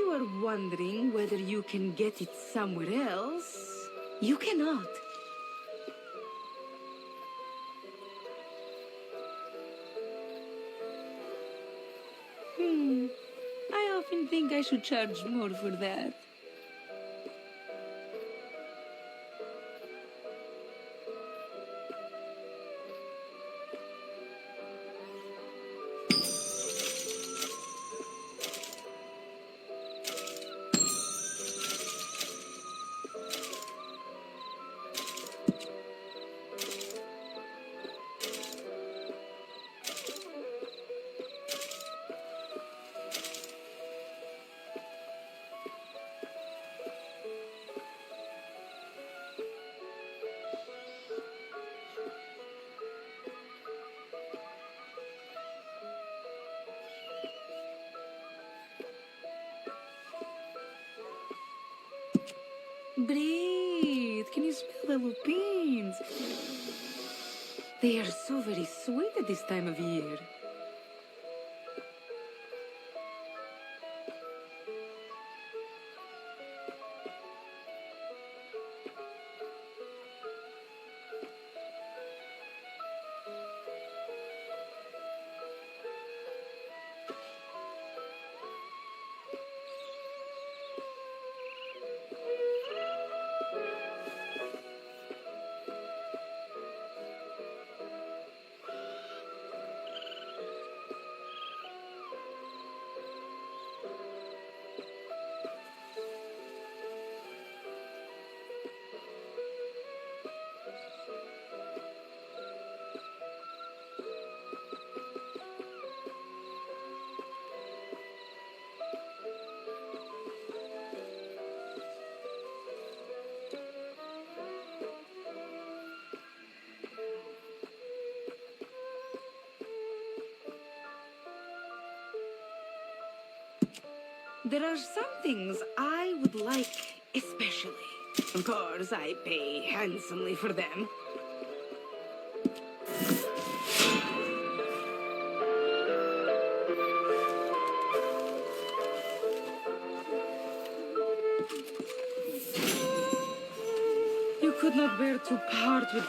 you are wondering whether you can get it somewhere else, you cannot. I often think I should charge more for that. Breathe. Can you smell the lupines? They are so very sweet at this time of year. There are some things I would like especially. Of course, I pay handsomely for them. You could not bear to part with